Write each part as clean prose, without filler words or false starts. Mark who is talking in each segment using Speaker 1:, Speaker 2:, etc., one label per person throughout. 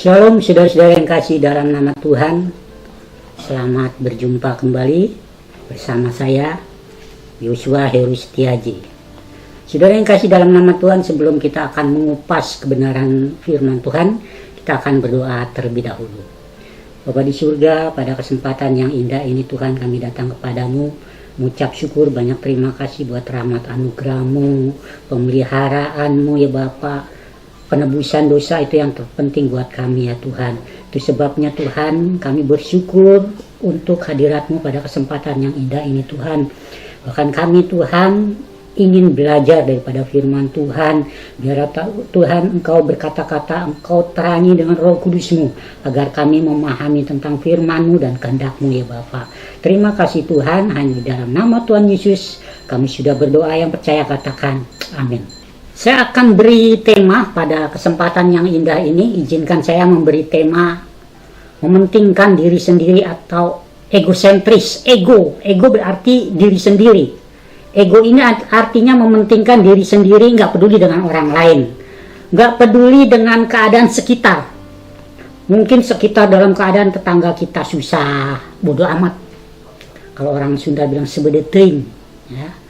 Speaker 1: Shalom saudara-saudara yang kasih dalam nama Tuhan. Selamat berjumpa kembali bersama saya Yosua Heru Setiaji. Saudara yang kasih dalam nama Tuhan, sebelum kita akan mengupas kebenaran firman Tuhan, kita akan berdoa terlebih dahulu. Bapa di surga, pada kesempatan yang indah ini Tuhan, kami datang kepadamu mengucap syukur, banyak terima kasih buat rahmat anugerah-Mu, pemeliharaanmu ya Bapa. Penebusan dosa itu yang terpenting buat kami ya Tuhan. Itu sebabnya Tuhan, kami bersyukur untuk hadirat-Mu pada kesempatan yang indah ini Tuhan. Bahkan kami Tuhan ingin belajar daripada firman Tuhan. Biar Tuhan Engkau berkata-kata, Engkau terangi dengan Roh Kudus-Mu, agar kami memahami tentang firman-Mu dan kehendak-Mu ya Bapa. Terima kasih Tuhan, hanya di dalam nama Tuhan Yesus kami sudah berdoa, yang percaya katakan amin. Saya akan beri tema pada kesempatan yang indah ini. Izinkan saya memberi tema mementingkan diri sendiri atau egosentris. Ego berarti diri sendiri. Ego ini artinya mementingkan diri sendiri, nggak peduli dengan orang lain, nggak peduli dengan keadaan sekitar. Mungkin sekitar dalam keadaan tetangga kita susah, bodoh amat. Kalau orang Sunda bilang sebedetring, ya.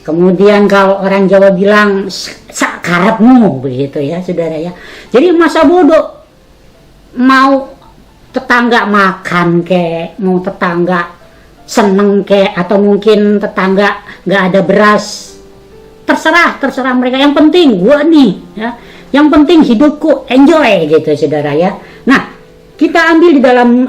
Speaker 1: Kemudian kalau orang Jawa bilang sakarepmu, begitu ya saudara ya. Jadi masa bodoh, mau tetangga makan kek, mau tetangga seneng kek, atau mungkin tetangga nggak ada beras, terserah mereka. Yang penting gua nih ya, yang penting hidupku enjoy gitu saudara ya. Nah, kita ambil di dalam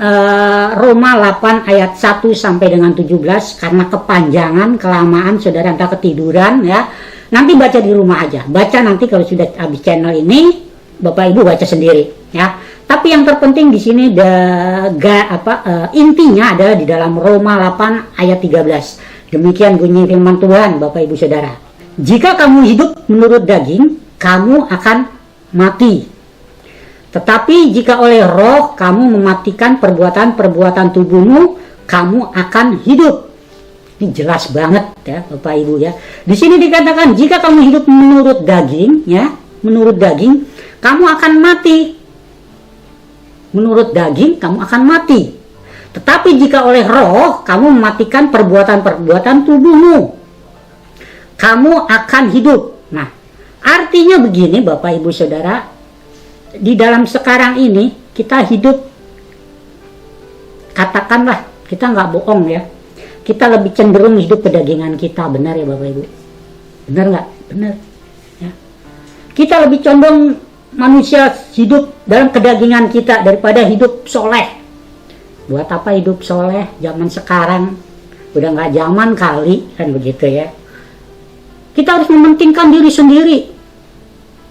Speaker 1: Roma 8 ayat 1 sampai dengan 17, karena kepanjangan, kelamaan saudara entah ketiduran ya. Nanti baca di rumah aja. Baca nanti kalau sudah habis channel ini, Bapak Ibu baca sendiri ya. Tapi yang terpenting di sini intinya adalah di dalam Roma 8 ayat 13. Demikian bunyi firman Tuhan Bapak Ibu Saudara. Jika kamu hidup menurut daging, kamu akan mati. Tetapi jika oleh roh kamu mematikan perbuatan-perbuatan tubuhmu, kamu akan hidup. Ini jelas banget ya Bapak Ibu ya. Di sini dikatakan jika kamu hidup menurut daging ya, menurut daging kamu akan mati. Menurut daging kamu akan mati. Tetapi jika oleh roh kamu mematikan perbuatan-perbuatan tubuhmu, kamu akan hidup. Nah, artinya begini Bapak Ibu Saudara, di dalam sekarang ini kita hidup, katakanlah kita nggak bohong ya, kita lebih cenderung hidup kedagingan kita, benar ya Bapak Ibu? Benar nggak? Benar ya. Kita lebih condong manusia hidup dalam kedagingan kita daripada hidup soleh. Buat apa hidup soleh zaman sekarang? Udah nggak zaman kali kan begitu ya. Kita harus mementingkan diri sendiri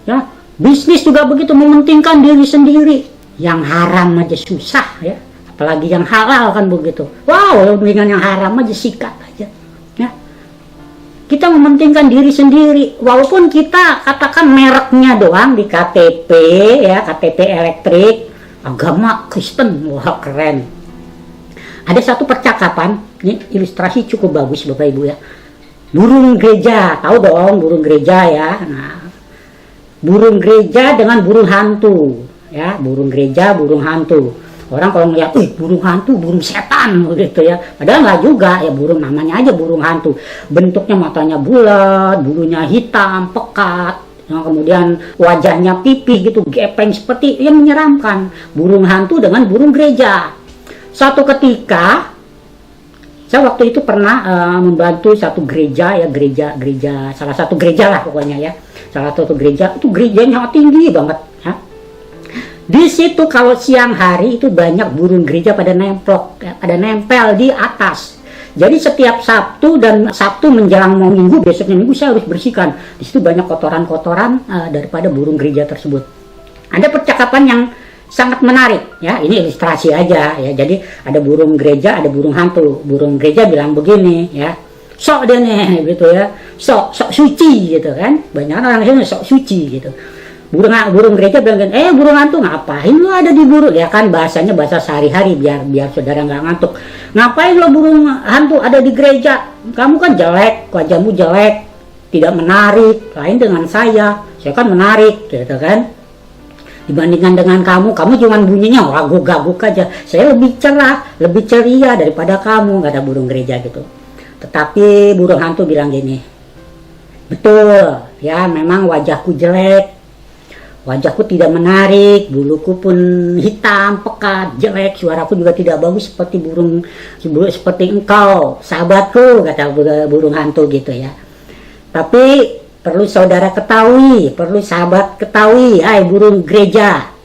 Speaker 1: ya. Bisnis juga begitu, mementingkan diri sendiri. Yang haram aja susah ya, apalagi yang halal kan begitu. Wow, dengan yang haram aja sikat aja ya. Kita mementingkan diri sendiri, walaupun kita katakan mereknya doang di KTP ya, KTP elektrik, agama Kristen, wah keren. Ada satu percakapan, ini ilustrasi cukup bagus Bapak Ibu ya. Burung gereja, tahu dong burung gereja ya. Nah, burung gereja dengan burung hantu ya, burung gereja, burung hantu. Orang kalau ngeliat, burung hantu, burung setan gitu ya. Padahal nggak juga ya, burung namanya aja burung hantu. Bentuknya matanya bulat, bulunya hitam, pekat, ya, kemudian wajahnya pipih gitu, gepeng seperti yang menyeramkan. Burung hantu dengan burung gereja. Satu ketika saya waktu itu pernah membantu satu gereja ya, gereja salah satu gereja lah pokoknya ya. Salah satu gereja, itu gerejanya tinggi banget ya. Di situ kalau siang hari itu banyak burung gereja pada nempel di atas. Jadi setiap Sabtu dan Sabtu menjelang mau Minggu, besoknya Minggu saya harus bersihkan. Di situ banyak kotoran-kotoran daripada burung gereja tersebut. Ada percakapan yang sangat menarik ya, ini ilustrasi aja ya. Jadi ada burung gereja, ada burung hantu. Burung gereja bilang begini ya, sok deh nih gitu ya, sok suci gitu kan, banyak orang sini sok suci gitu. Burung gereja bilang, burung hantu ngapain lu ada di burung ya kan, bahasanya bahasa sehari-hari biar saudara nggak ngantuk. Ngapain lo burung hantu ada di gereja, kamu kan jelek, wajahmu jelek, tidak menarik, lain dengan saya kan menarik gitu kan. Dibandingkan dengan kamu cuma bunyinya gaguk-gaguk aja. Saya lebih cerah, lebih ceria daripada kamu, kata burung gereja gitu. Tetapi burung hantu bilang gini, betul, ya memang wajahku jelek, wajahku tidak menarik, buluku pun hitam, pekat, jelek, suaraku juga tidak bagus seperti engkau, sahabatku, kata burung hantu gitu ya. Tapi perlu saudara ketahui, perlu sahabat ketahui, hai burung gereja,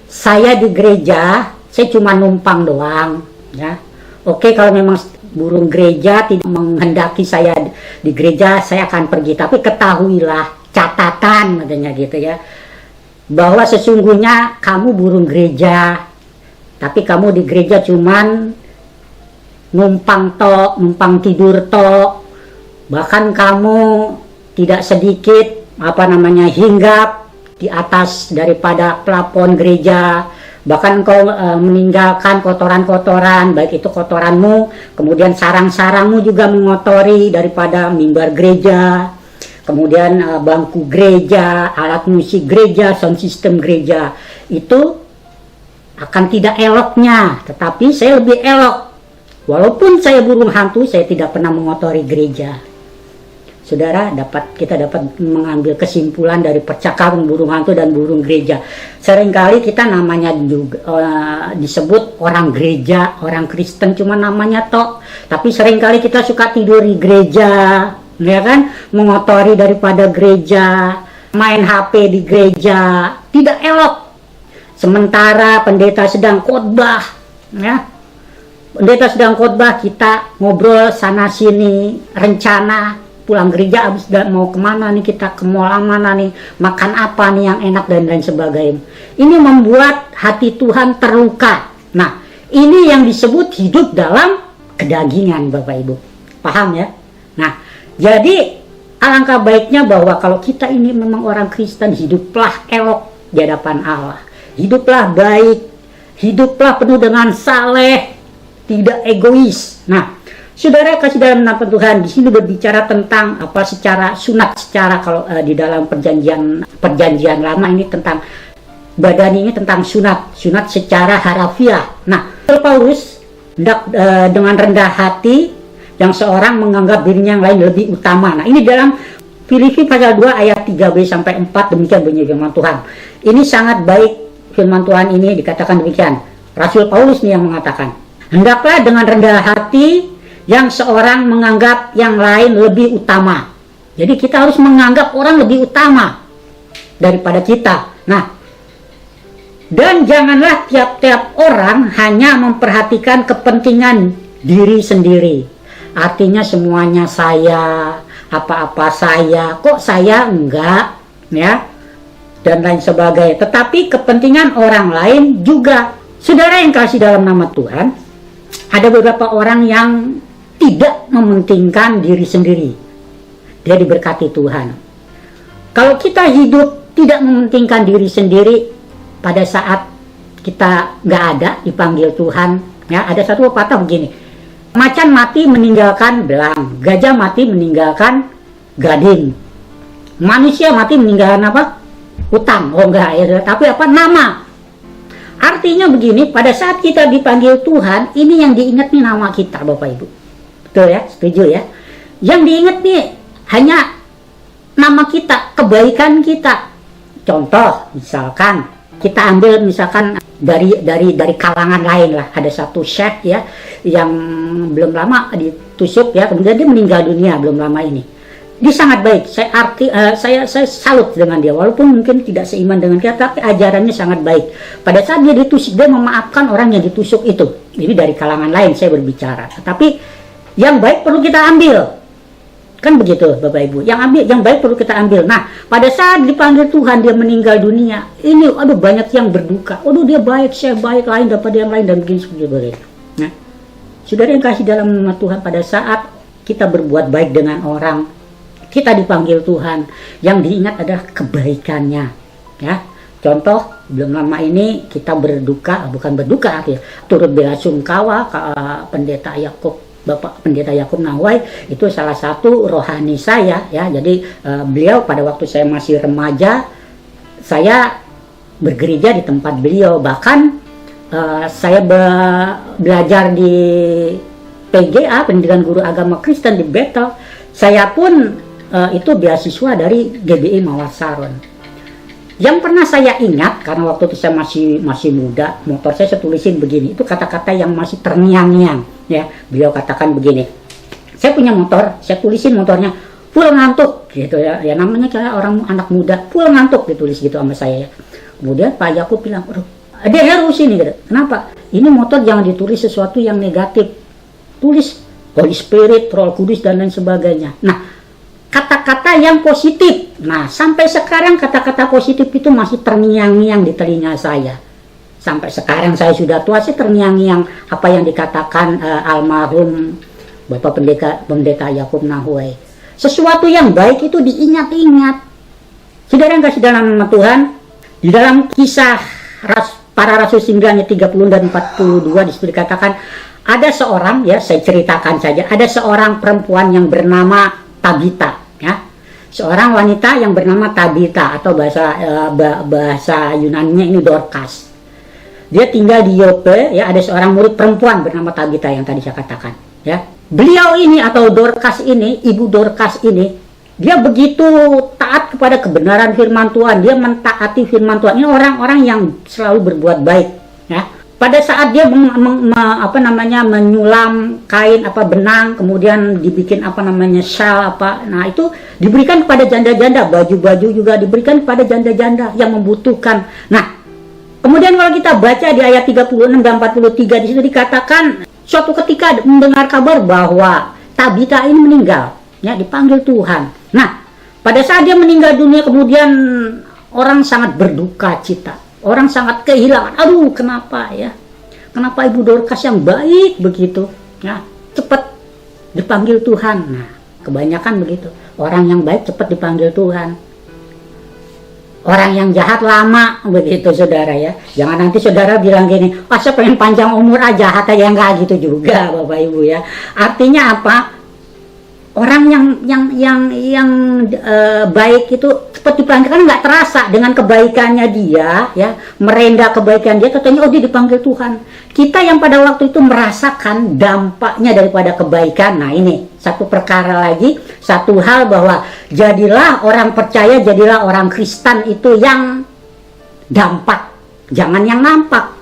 Speaker 1: saya di gereja, saya cuma numpang doang, ya. Oke, kalau memang burung gereja tidak menghendaki saya di gereja, saya akan pergi. Tapi ketahuilah, catatan katanya gitu ya, bahwa sesungguhnya kamu burung gereja, tapi kamu di gereja cuman numpang tok, numpang tidur tok. Bahkan kamu tidak sedikit hinggap di atas daripada plafon gereja. Bahkan kau meninggalkan kotoran-kotoran, baik itu kotoranmu, kemudian sarang-sarangmu juga mengotori daripada mimbar gereja, kemudian bangku gereja, alat musik gereja, sound system gereja. Itu akan tidak eloknya, tetapi saya lebih elok. Walaupun saya burung hantu, saya tidak pernah mengotori gereja. Saudara, kita dapat mengambil kesimpulan dari percakapan burung hantu dan burung gereja. Seringkali kita namanya juga disebut orang gereja, orang Kristen, cuma namanya tok. Tapi seringkali kita suka tidur di gereja, ya kan? Mengotori daripada gereja, main HP di gereja, tidak elok. Sementara pendeta sedang khotbah, ya. Pendeta sedang khotbah, kita ngobrol sana sini, rencana pulang gereja habis mau kemana nih, kita ke mall mana nih, makan apa nih yang enak dan lain sebagainya. Ini membuat hati Tuhan terluka. Nah, ini yang disebut hidup dalam kedagingan, Bapak Ibu. Paham ya? Nah, jadi alangkah baiknya bahwa kalau kita ini memang orang Kristen, hiduplah elok di hadapan Allah. Hiduplah baik, hiduplah penuh dengan saleh, tidak egois. Nah, saudara kasih dalam nama Tuhan, di sini berbicara tentang secara sunat, secara kalau di dalam perjanjian lama ini tentang badan ini tentang sunat secara harafiah. Nah, Paulus dengan rendah hati yang seorang menganggap dirinya yang lain lebih utama. Nah, ini dalam Filipi pasal 2 ayat 3b sampai 4, demikian bunyi firman Tuhan. Ini sangat baik firman Tuhan ini dikatakan demikian. Rasul Paulus nih yang mengatakan, hendaklah dengan rendah hati yang seorang menganggap yang lain lebih utama. Jadi kita harus menganggap orang lebih utama daripada kita. Nah, dan janganlah tiap-tiap orang hanya memperhatikan kepentingan diri sendiri. Artinya semuanya saya, apa-apa saya, kok saya enggak, ya, dan lain sebagainya. Tetapi kepentingan orang lain juga. Saudara yang kasih dalam nama Tuhan, ada beberapa orang yang tidak mementingkan diri sendiri. Dia diberkati Tuhan. Kalau kita hidup tidak mementingkan diri sendiri, pada saat kita nggak ada dipanggil Tuhan, ya ada satu pepatah begini: macan mati meninggalkan belang, gajah mati meninggalkan gading, manusia mati meninggalkan apa? Utang. Oh enggak ya, tapi apa? Nama. Artinya begini, pada saat kita dipanggil Tuhan, ini yang diingat nih nama kita, Bapak Ibu. Betul ya, setuju ya. Yang diingat nih hanya nama kita, kebaikan kita. Contoh, misalkan kita ambil misalkan dari kalangan lain lah. Ada satu syekh ya yang belum lama ditusuk ya, kemudian dia meninggal dunia belum lama ini. Dia sangat baik. Saya salut dengan dia, walaupun mungkin tidak seiman dengan kita, tapi ajarannya sangat baik. Pada saat dia ditusuk, dia memaafkan orang yang ditusuk itu. Ini dari kalangan lain saya berbicara. Tapi yang baik perlu kita ambil, kan begitu Bapak Ibu. Yang baik perlu kita ambil. Nah, pada saat dipanggil Tuhan, dia meninggal dunia. Ini, aduh banyak yang berduka. Aduh dia baik, saya baik, lain daripada yang lain dan begini seperti itu. Nah, saudara yang kasih dalam nama Tuhan, pada saat kita berbuat baik dengan orang, kita dipanggil Tuhan, yang diingat adalah kebaikannya, ya. Contoh, belum lama ini kita berduka, bukan berduka ya, turut belasungkawa pendeta Yakub, Bapak Pendeta Yakub Nawai, itu salah satu rohani saya, ya. Jadi beliau pada waktu saya masih remaja, saya bergereja di tempat beliau. Bahkan saya belajar di PGA, Pendidikan Guru Agama Kristen di Bethel. Saya pun itu beasiswa dari GBI Mawar Saron. Yang pernah saya ingat, karena waktu itu saya masih muda, motor saya tulisin begini, itu kata-kata yang masih terngiang-ngiang, ya. Beliau katakan begini, saya punya motor, saya tulisin motornya, full ngantuk, gitu ya. Ya namanya kayak orang anak muda, full ngantuk, ditulis gitu sama saya, ya. Kemudian Pak Yakub bilang, aduh, dia harus ini, gitu. Kenapa? Ini motor jangan ditulis sesuatu yang negatif, tulis Holy Spirit, Roh Kudus, dan lain sebagainya. Nah, kata-kata yang positif. Nah, sampai sekarang kata-kata positif itu masih terngiang-ngiang di telinga saya. Sampai sekarang saya sudah tua, saya terngiang-ngiang apa yang dikatakan almarhum Bapak Pendeta Yakub Nahuai. Sesuatu yang baik itu diingat-ingat. Saudara yang kasih dalam nama Tuhan, di dalam kisah para Rasul 9 ayat 30 dan 42 disitu dikatakan ada seorang, ya saya ceritakan saja, ada seorang perempuan yang bernama Tabita, ya, seorang wanita yang bernama Tabita atau bahasa Yunaninya ini Dorcas. Dia tinggal di Yope, ya, ada seorang murid perempuan bernama Tabita yang tadi saya katakan, ya. Beliau ini atau Dorcas ini, ibu Dorcas ini, dia begitu taat kepada kebenaran firman Tuhan, dia mentaati firman Tuhan. Ini orang-orang yang selalu berbuat baik, ya. Pada saat dia menyulam kain benang, kemudian dibikin shawl nah itu diberikan kepada janda-janda, baju-baju juga diberikan kepada janda-janda yang membutuhkan. Nah, kemudian kalau kita baca di ayat 36 dan 43 di situ dikatakan suatu ketika mendengar kabar bahwa Tabita ini meninggal, ya, dipanggil Tuhan. Nah, pada saat dia meninggal dunia kemudian orang sangat berduka cita. Orang sangat kehilangan. Aduh, kenapa ya? Kenapa Ibu Dorcas yang baik begitu, ya, cepat dipanggil Tuhan. Nah, kebanyakan begitu. Orang yang baik cepat dipanggil Tuhan. Orang yang jahat lama begitu, saudara, ya. Jangan nanti saudara bilang gini, saya pengen panjang umur aja, jahat aja, enggak gitu juga, Bapak Ibu, ya. Artinya apa? Orang yang baik itu cepat dipanggil, kan nggak terasa dengan kebaikannya dia, ya, merendah kebaikan dia, katanya dia dipanggil Tuhan. Kita yang pada waktu itu merasakan dampaknya daripada kebaikan. Nah, ini satu perkara lagi, satu hal bahwa jadilah orang percaya, jadilah orang Kristen itu yang dampak, jangan yang nampak,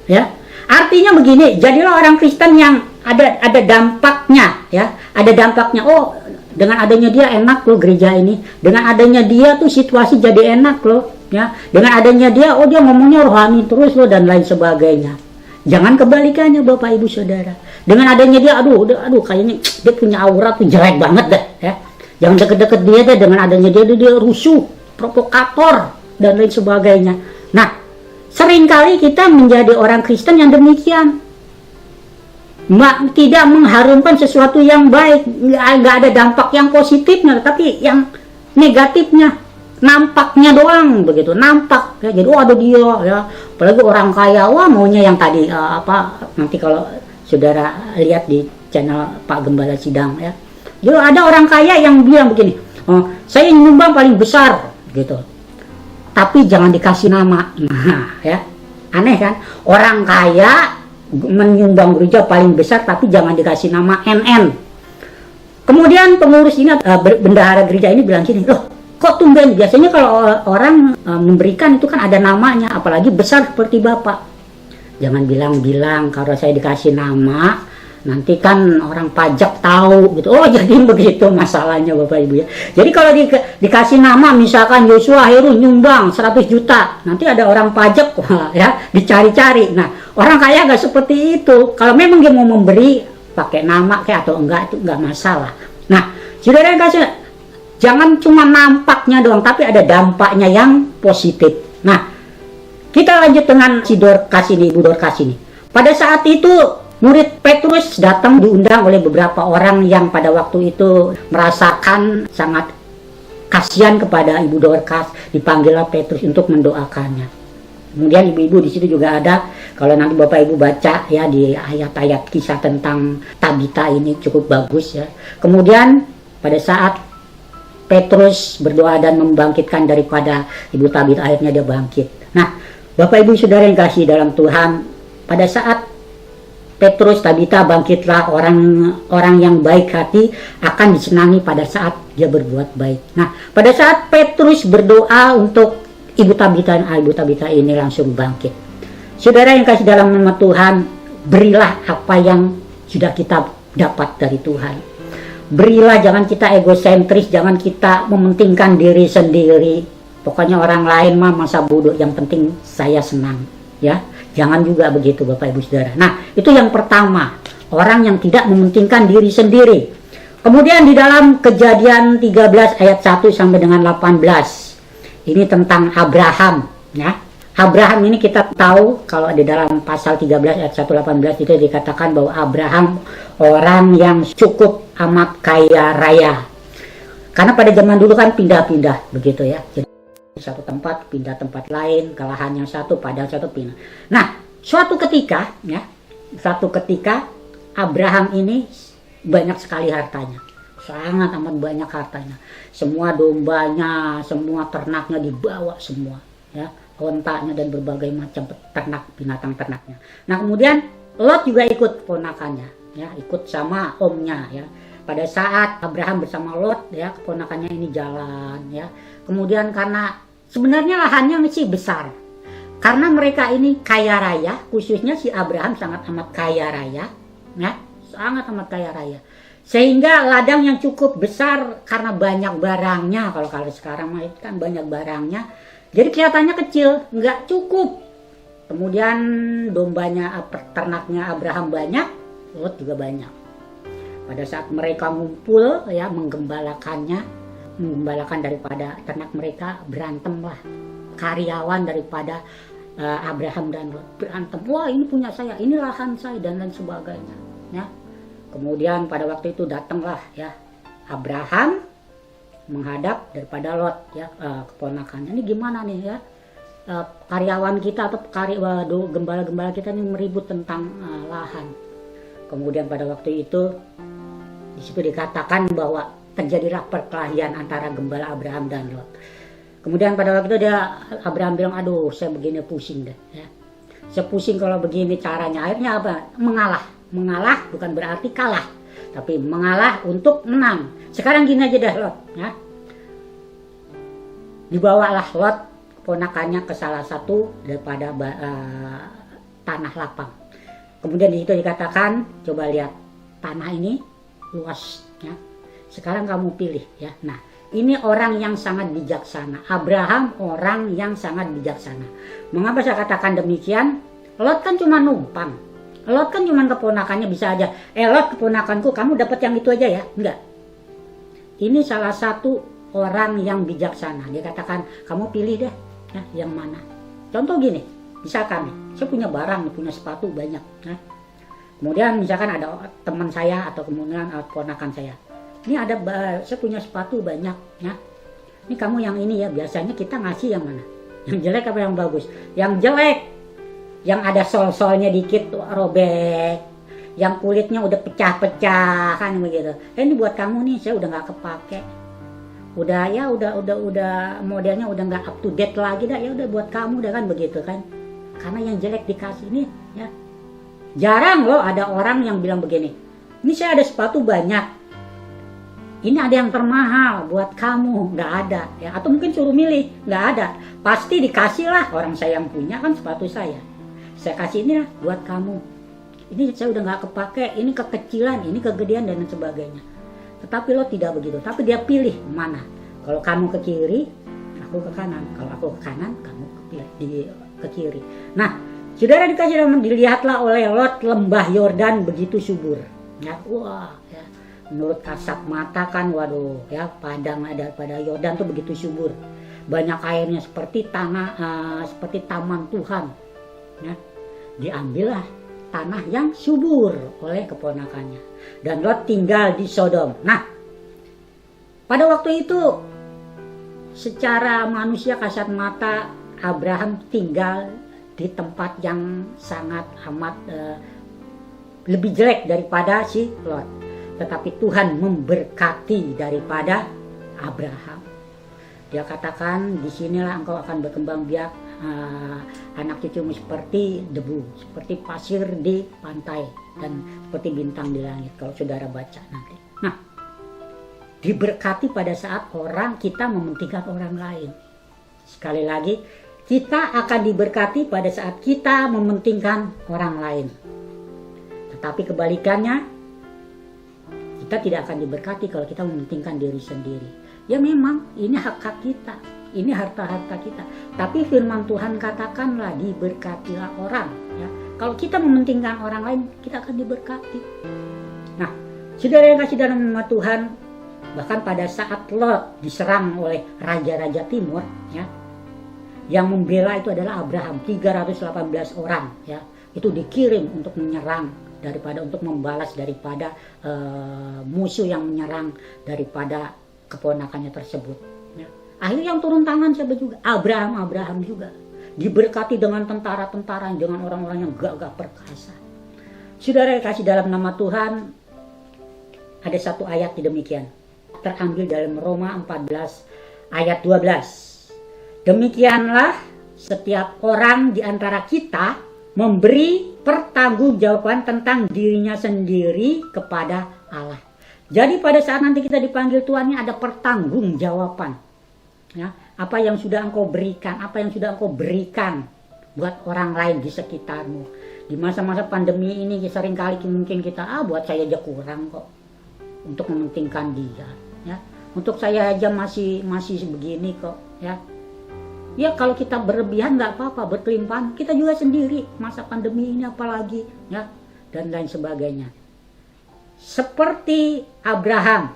Speaker 1: ya. Artinya begini, jadilah orang Kristen yang ada dampaknya, ya, ada dampaknya. Oh, dengan adanya dia enak loh gereja ini, dengan adanya dia tuh situasi jadi enak loh, ya, dengan adanya dia, dia ngomongnya rohani terus loh dan lain sebagainya. Jangan kebalikannya, Bapak Ibu Saudara. Dengan adanya dia, aduh kayaknya dia punya aura tuh jelek banget deh, ya. Jangan deket-deket dia deh. Dengan adanya dia rusuh, provokator dan lain sebagainya. Nah, seringkali kita menjadi orang Kristen yang demikian. Tidak mengharumkan sesuatu yang baik, nggak ada dampak yang positifnya, tapi yang negatifnya, nampaknya doang begitu, nampak, ya. Jadi ada dia, ya, apalagi orang kaya, maunya yang tadi nanti kalau saudara lihat di channel Pak Gembala Sidang, ya, jadi ada orang kaya yang bilang begini, saya nyumbang paling besar gitu, tapi jangan dikasih nama. Nah, ya, aneh kan, orang kaya menyumbang gereja paling besar tapi jangan dikasih nama NN. Kemudian pengurus ini, bendahara gereja ini bilang gini, loh kok tumben, biasanya kalau orang memberikan itu kan ada namanya, apalagi besar seperti Bapak. Jangan bilang-bilang kalau saya dikasih nama nanti kan orang pajak tahu gitu. Jadi begitu masalahnya, Bapak Ibu, ya. Jadi kalau dikasih nama misalkan Yosua Heru nyumbang 100 juta, nanti ada orang pajak, ya, dicari-cari. Nah, orang kaya nggak seperti itu. Kalau memang dia mau memberi pakai nama kayak atau enggak, itu enggak masalah. Nah, saudara yang kasih, jangan cuma nampaknya doang, tapi ada dampaknya yang positif. Nah, kita lanjut dengan si Dorcas ini, Ibu Dorcas ini. Pada saat itu murid Petrus datang, diundang oleh beberapa orang yang pada waktu itu merasakan sangat kasihan kepada Ibu Dorcas. Dipanggillah Petrus untuk mendoakannya. Kemudian ibu-ibu di situ juga ada, kalau nanti Bapak Ibu baca, ya, di ayat-ayat kisah tentang Tabita ini cukup bagus, ya. Kemudian pada saat Petrus berdoa dan membangkitkan daripada Ibu Tabita, akhirnya dia bangkit. Nah, Bapak Ibu Saudara yang kasih dalam Tuhan, pada saat Petrus, Tabita, bangkitlah, orang yang baik hati akan disenangi pada saat dia berbuat baik. Nah, pada saat Petrus berdoa untuk Ibu Tabita ini langsung bangkit. Saudara yang kasih dalam nama Tuhan, berilah apa yang sudah kita dapat dari Tuhan. Berilah, jangan kita egosentris, jangan kita mementingkan diri sendiri. Pokoknya orang lain mah masa bodoh, yang penting saya senang, ya. Jangan juga begitu Bapak Ibu Saudara. Nah, itu yang pertama, orang yang tidak mementingkan diri sendiri. Kemudian di dalam Kejadian 13 ayat 1 sampai dengan 18. Ini tentang Abraham, ya. Abraham ini kita tahu kalau di dalam pasal 13 ayat 1-18 itu dikatakan bahwa Abraham orang yang cukup amat kaya raya. Karena pada zaman dulu kan pindah-pindah begitu ya. Jadi satu tempat pindah tempat lain, ke lahan yang satu padahal satu pindah. Nah, suatu ketika Abraham ini banyak sekali hartanya. Sangat amat banyak hartanya. Semua dombanya, semua ternaknya dibawa semua, ya. Ontanya dan berbagai macam ternak, binatang ternaknya. Nah, kemudian Lot juga ikut keponakannya, ya, ikut sama omnya, ya. Pada saat Abraham bersama Lot, ya, keponakannya ini jalan, ya. Kemudian karena sebenarnya lahannya masih besar, karena mereka ini kaya raya, khususnya si Abraham sangat amat kaya raya, ya, sangat amat kaya raya. Sehingga ladang yang cukup besar karena banyak barangnya. Kalau sekarang mah kan banyak barangnya, jadi kelihatannya kecil, nggak cukup. Kemudian dombanya, ternaknya Abraham banyak, Lot juga banyak. Pada saat mereka ngumpul, ya, menggembalakan daripada ternak mereka, berantem lah. Karyawan daripada Abraham dan Lot berantem. Wah, ini punya saya, ini lahan saya, dan lain sebagainya, ya. Kemudian pada waktu itu datanglah, ya, Abraham menghadap daripada Lot, ya, keponakannya. Ini gimana nih, ya, karyawan kita atau gembala-gembala kita ini meribut tentang lahan. Kemudian pada waktu itu di situ dikatakan bahwa terjadilah perkelahian antara gembala Abraham dan Lot. Kemudian pada waktu itu Abraham bilang, aduh, saya begini pusing deh, ya. Saya pusing kalau begini caranya. Akhirnya apa? Mengalah bukan berarti kalah, tapi mengalah untuk menang. Sekarang gini aja dah Lot, ya. Dibawalah Lot keponakannya ke salah satu daripada tanah lapang. Kemudian di situ dikatakan, coba lihat tanah ini luas, ya. Sekarang kamu pilih, ya. Nah, ini orang yang sangat bijaksana. Abraham orang yang sangat bijaksana. Mengapa saya katakan demikian? Lot kan cuma numpang. Lot kan cuma keponakannya, bisa aja, Lot keponakanku, kamu dapat yang itu aja, ya. Enggak. Ini salah satu orang yang bijaksana. Dia katakan, kamu pilih deh, ya, yang mana. Contoh gini, misalkan saya punya barang, punya sepatu banyak, ya. Kemudian misalkan ada teman saya atau kemudian keponakan saya, ini saya punya sepatu banyak, ya. Ini kamu yang ini, ya. Biasanya kita ngasih yang mana? Yang jelek apa yang bagus? Yang jelek, yang ada sol-solnya dikit robek, yang kulitnya udah pecah-pecah, kan begitu. Ini buat kamu nih, saya udah nggak kepake, udah modelnya udah nggak up to date lagi dah, ya udah buat kamu dah, kan begitu kan. Karena yang jelek dikasih ini, ya. Jarang loh ada orang yang bilang begini, ini saya ada sepatu banyak, ini ada yang termahal buat kamu, nggak ada, ya. Atau mungkin suruh milih, nggak ada, pasti dikasih lah, orang saya yang punya kan sepatu saya kasih ini lah buat kamu, ini saya udah nggak kepake, ini kekecilan, ini kegedean dan sebagainya. Tetapi lo tidak begitu, tapi dia pilih mana. Kalau kamu ke kiri, aku ke kanan. Kalau aku ke kanan, kamu ke kiri. Nah, saudara dikasih dalam, dilihatlah oleh Lot lembah Yordan begitu subur, ya. Wah, ya. Menurut kasat mata kan, waduh, ya, padang ada pada Yordan tuh begitu subur, banyak airnya seperti seperti taman Tuhan, ya. Diambillah tanah yang subur oleh keponakannya, dan Lot tinggal di Sodom. Nah, pada waktu itu secara manusia kasat mata Abraham tinggal di tempat yang sangat amat lebih jelek daripada si Lot. Tetapi Tuhan memberkati daripada Abraham. Dia katakan, disinilah engkau akan berkembang biak, anak cucumu seperti debu, seperti pasir di pantai, dan seperti bintang di langit. Kalau saudara baca nanti. Nah, diberkati pada saat kita mementingkan orang lain. Sekali lagi, kita akan diberkati pada saat kita mementingkan orang lain. Tetapi kebalikannya, kita tidak akan diberkati kalau kita mementingkan diri sendiri. Ya memang, ini hak kita, ini harta-harta kita. Tapi firman Tuhan katakanlah, diberkatilah orang. Ya. Kalau kita mementingkan orang lain, kita akan diberkati. Nah, saudara yang kasih dalam nama Tuhan, bahkan pada saat Lot diserang oleh raja-raja timur, ya, yang membela itu adalah Abraham, 318 orang, ya, itu dikirim untuk menyerang, untuk membalas daripada musuh yang menyerang daripada keponakannya tersebut. Ya. Akhirnya yang turun tangan siapa juga? Abraham juga. Diberkati dengan tentara-tentara, dengan orang-orang yang gagah perkasa. Saudara yang kasih dalam nama Tuhan, ada satu ayat demikian. Terambil dalam Roma 14 ayat 12. Demikianlah setiap orang di antara kita memberi pertanggungjawaban tentang dirinya sendiri kepada Allah. Jadi pada saat nanti kita dipanggil Tuhan, ada pertanggungjawaban. Ya, apa yang sudah engkau berikan, apa yang sudah engkau berikan buat orang lain di sekitarmu. Di masa-masa pandemi ini seringkali mungkin kita, buat saya aja kurang kok untuk mementingkan dia. Ya, untuk saya aja masih begini kok. Ya. Ya kalau kita berlebihan nggak apa-apa, berkelimpahan, kita juga sendiri masa pandemi ini apalagi, ya, dan lain sebagainya. Seperti Abraham,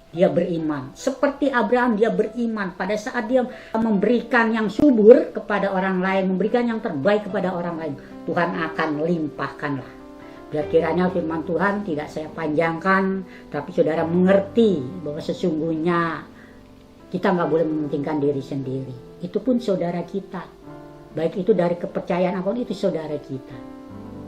Speaker 1: dia beriman. Seperti Abraham, dia beriman pada saat dia memberikan yang subur kepada orang lain, memberikan yang terbaik kepada orang lain, Tuhan akan limpahkanlah. Biar kiranya firman Tuhan tidak saya panjangkan, tapi saudara mengerti bahwa sesungguhnya kita nggak boleh mementingkan diri sendiri. Itu pun saudara kita. Baik itu dari kepercayaan apapun, itu saudara kita.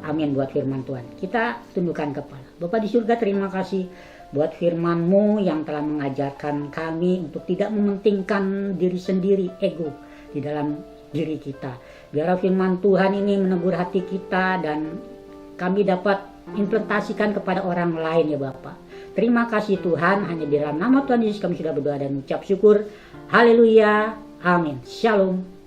Speaker 1: Amin buat firman Tuhan. Kita tundukkan kepala. Bapa di surga, terima kasih buat firman-Mu yang telah mengajarkan kami untuk tidak mementingkan diri sendiri, ego di dalam diri kita. Biar firman Tuhan ini menegur hati kita dan kami dapat implementasikan kepada orang lain, ya Bapak. Terima kasih Tuhan, hanya di dalam nama Tuhan Yesus kami sudah berdoa dan mengucap syukur. Haleluya. Amin. Shalom.